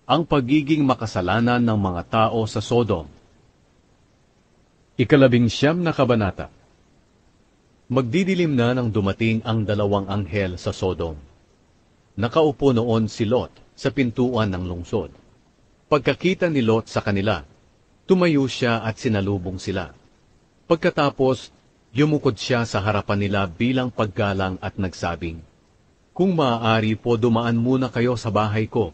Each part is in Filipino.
Ang pagiging makasalanan ng mga tao sa Sodom. 19 na kabanata. Magdidilim na nang dumating ang dalawang anghel sa Sodom. Nakaupo noon si Lot sa pintuan ng lungsod. Pagkakita ni Lot sa kanila, tumayo siya at sinalubong sila. Pagkatapos, yumukod siya sa harapan nila bilang paggalang at nagsabing, "Kung maaari po dumaan muna kayo sa bahay ko,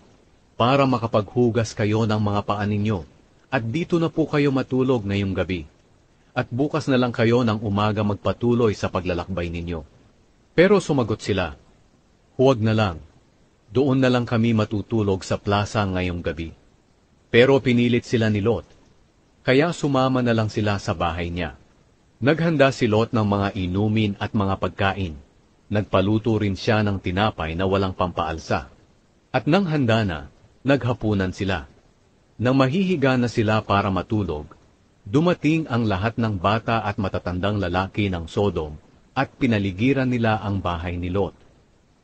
para makapaghugas kayo ng mga paa ninyo, at dito na po kayo matulog ngayong gabi. At bukas na lang kayo ng umaga magpatuloy sa paglalakbay ninyo." Pero sumagot sila, "Huwag na lang, doon na lang kami matutulog sa plaza ngayong gabi." Pero pinilit sila ni Lot, kaya sumama na lang sila sa bahay niya. Naghanda si Lot ng mga inumin at mga pagkain. Nagpaluto rin siya ng tinapay na walang pampaalsa. At nang handa na, naghapunan sila. Nang mahihiga na sila para matulog, dumating ang lahat ng bata at matatandang lalaki ng Sodom at pinaligiran nila ang bahay ni Lot.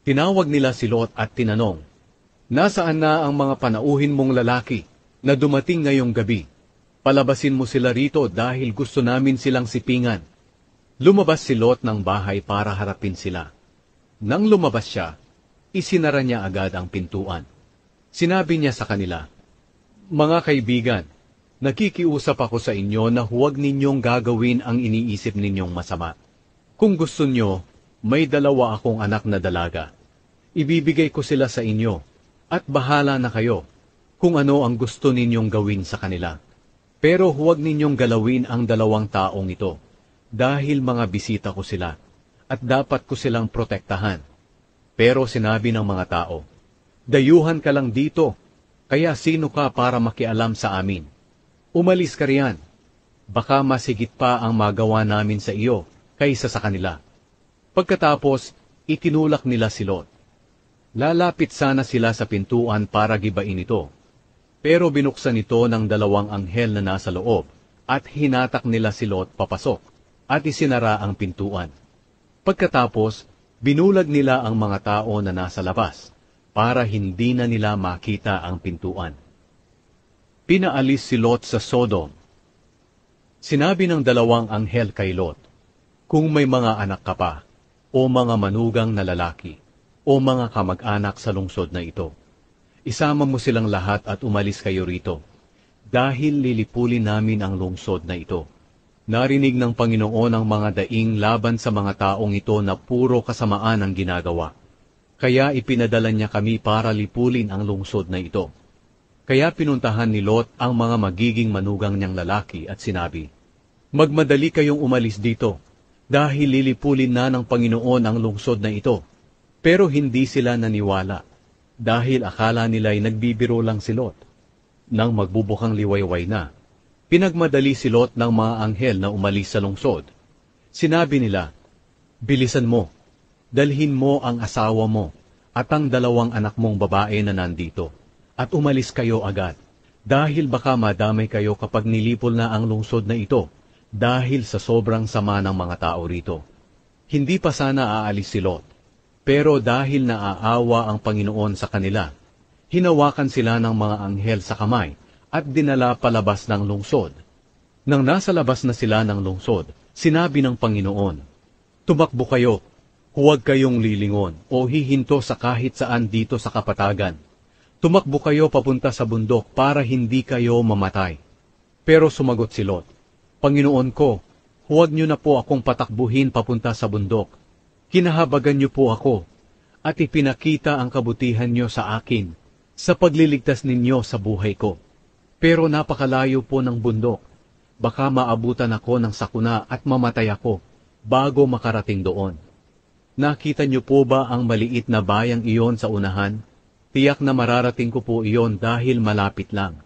Tinawag nila si Lot at tinanong, "Nasaan na ang mga panauhin mong lalaki na dumating ngayong gabi? Palabasin mo sila rito dahil gusto namin silang sipingan." Lumabas si Lot ng bahay para harapin sila. Nang lumabas siya, isinara niya agad ang pintuan. Sinabi niya sa kanila, "Mga kaibigan, nakikiusap ako sa inyo na huwag ninyong gagawin ang iniisip ninyong masama. Kung gusto nyo, may 2 akong anak na dalaga. Ibibigay ko sila sa inyo, at bahala na kayo kung ano ang gusto ninyong gawin sa kanila. Pero huwag ninyong galawin ang 2 taong ito, dahil mga bisita ko sila, at dapat ko silang protektahan." Pero sinabi ng mga tao, "Dayuhan ka lang dito, kaya sino ka para makialam sa amin? Umalis ka riyan, baka masigit pa ang magawa namin sa iyo kaysa sa kanila." Pagkatapos, itinulak nila si Lot. Lalapit sana sila sa pintuan para gibain ito, pero binuksan ito ng 2 anghel na nasa loob, at hinatak nila si Lot papasok, at isinara ang pintuan. Pagkatapos, binulag nila ang mga tao na nasa labas, para hindi na nila makita ang pintuan. Pinaalis si Lot sa Sodom. Sinabi ng 2 anghel kay Lot, "Kung may mga anak ka pa, o mga manugang na lalaki, o mga kamag-anak sa lungsod na ito, isama mo silang lahat at umalis kayo rito, dahil lilipulin namin ang lungsod na ito." Narinig ng Panginoon ang mga daing laban sa mga taong ito na puro kasamaan ang ginagawa. Kaya ipinadala niya kami para lipulin ang lungsod na ito. Kaya pinuntahan ni Lot ang mga magiging manugang niyang lalaki at sinabi, "Magmadali kayong umalis dito, dahil lilipulin na ng Panginoon ang lungsod na ito." Pero hindi sila naniwala, dahil akala nila'y nagbibiro lang si Lot. Nang magbubukang liwayway na, pinagmadali si Lot ng mga anghel na umalis sa lungsod. Sinabi nila, "Bilisan mo, dalhin mo ang asawa mo at ang 2 anak mong babae na nandito, at umalis kayo agad, dahil baka madamay kayo kapag nilipol na ang lungsod na ito, dahil sa sobrang sama ng mga tao rito." Hindi pa sana aalis si Lot, pero dahil naaawa ang Panginoon sa kanila, hinawakan sila ng mga anghel sa kamay, at dinala palabas ng lungsod. Nang nasa labas na sila ng lungsod, sinabi ng Panginoon, "Tumakbo kayo, huwag kayong lilingon o hihinto sa kahit saan dito sa kapatagan. Tumakbo kayo papunta sa bundok para hindi kayo mamatay." Pero sumagot si Lot, "Panginoon ko, huwag niyo na po akong patakbuhin papunta sa bundok. Kinahabagan niyo po ako, at ipinakita ang kabutihan niyo sa akin sa pagliligtas ninyo sa buhay ko. Pero napakalayo po ng bundok. Baka maabutan ako ng sakuna at mamatay ako bago makarating doon. Nakita niyo po ba ang maliit na bayang iyon sa unahan? Tiyak na mararating ko po iyon dahil malapit lang.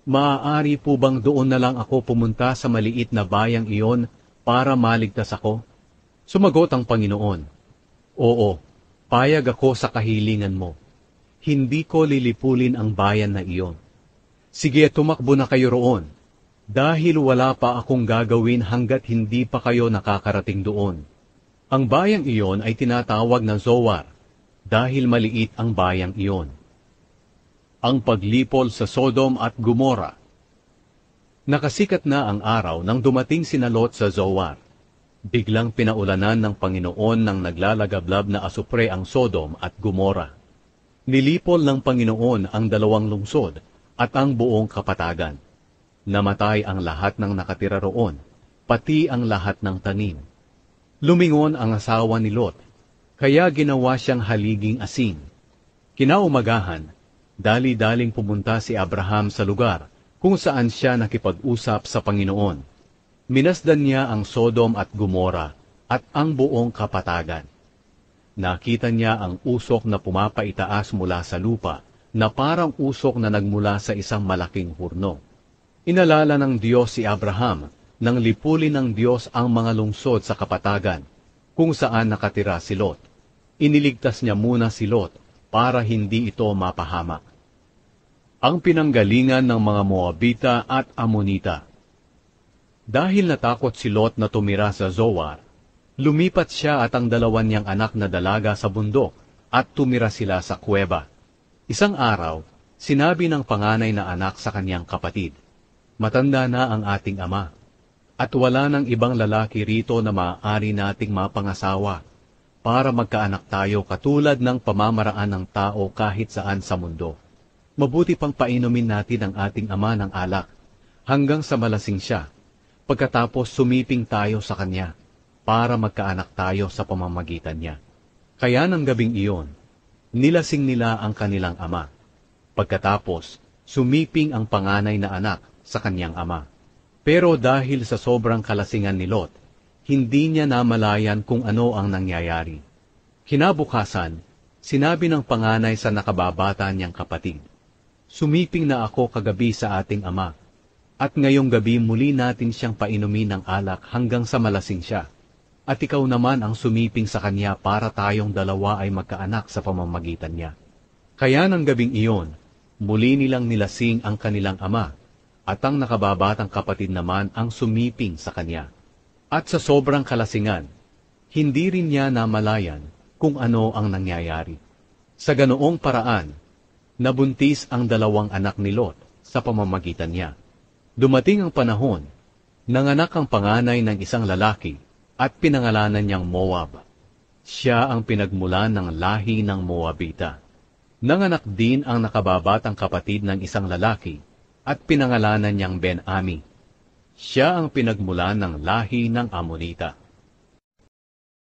Maaari po bang doon na lang ako pumunta sa maliit na bayang iyon para maligtas ako?" Sumagot ang Panginoon, "Oo, payag ako sa kahilingan mo. Hindi ko lilipulin ang bayan na iyon. Sige, tumakbo na kayo roon, dahil wala pa akong gagawin hanggat hindi pa kayo nakakarating doon." Ang bayang iyon ay tinatawag na Zoar, dahil maliit ang bayang iyon. Ang paglipol sa Sodom at Gomora. Nakasikat na ang araw nang dumating sina Lot sa Zoar. Biglang pinaulanan ng Panginoon ng naglalagablab na asupre ang Sodom at Gomora. Nilipol ng Panginoon ang 2 lungsod at ang buong kapatagan. Namatay ang lahat ng nakatira roon, pati ang lahat ng tanim. Lumingon ang asawa ni Lot, kaya ginawa siyang haliging asin. Kinaumagahan, dali-daling pumunta si Abraham sa lugar kung saan siya nakipag-usap sa Panginoon. Minasdan niya ang Sodom at Gomora at ang buong kapatagan. Nakita niya ang usok na pumapaitaas mula sa lupa na parang usok na nagmula sa isang malaking hurno. Inalala ng Diyos si Abraham nang lipulin ng Diyos ang mga lungsod sa kapatagan kung saan nakatira si Lot. Iniligtas niya muna si Lot para hindi ito mapahamak. Ang pinanggalingan ng mga Moabita at Amonita. Dahil natakot si Lot na tumira sa Zoar, lumipat siya at ang 2 niyang anak na dalaga sa bundok at tumira sila sa kuweba. Isang araw, sinabi ng panganay na anak sa kanyang kapatid, "Matanda na ang ating ama, at wala ng ibang lalaki rito na maaari nating mapangasawa para magkaanak tayo katulad ng pamamaraan ng tao kahit saan sa mundo. Mabuti pang painumin natin ang ating ama ng alak hanggang sa malasing siya, pagkatapos sumiping tayo sa kanya para magkaanak tayo sa pamamagitan niya." Kaya ng gabing iyon, nilasing nila ang kanilang ama. Pagkatapos, sumiping ang panganay na anak sa kanyang ama. Pero dahil sa sobrang kalasingan ni Lot, hindi niya namalayan kung ano ang nangyayari. Kinabukasan, sinabi ng panganay sa nakababata niyang kapatid, "Sumiping na ako kagabi sa ating ama, at ngayong gabi muli natin siyang painumin ng alak hanggang sa malasing siya. At ikaw naman ang sumiping sa kanya para tayong dalawa ay magkaanak sa pamamagitan niya." Kaya ng gabing iyon, muli nilang nilasing ang kanilang ama, at ang nakababatang kapatid naman ang sumiping sa kanya. At sa sobrang kalasingan, hindi rin niya namalayan kung ano ang nangyayari. Sa ganoong paraan, nabuntis ang 2 anak ni Lot sa pamamagitan niya. Dumating ang panahon, nanganak ang panganay ng isang lalaki at pinangalanan niyang Moab. Siya ang pinagmulan ng lahi ng Moabita. Nanganak din ang nakababatang kapatid ng isang lalaki at pinangalanan niyang Ben-Ami. Siya ang pinagmulan ng lahi ng Amonita.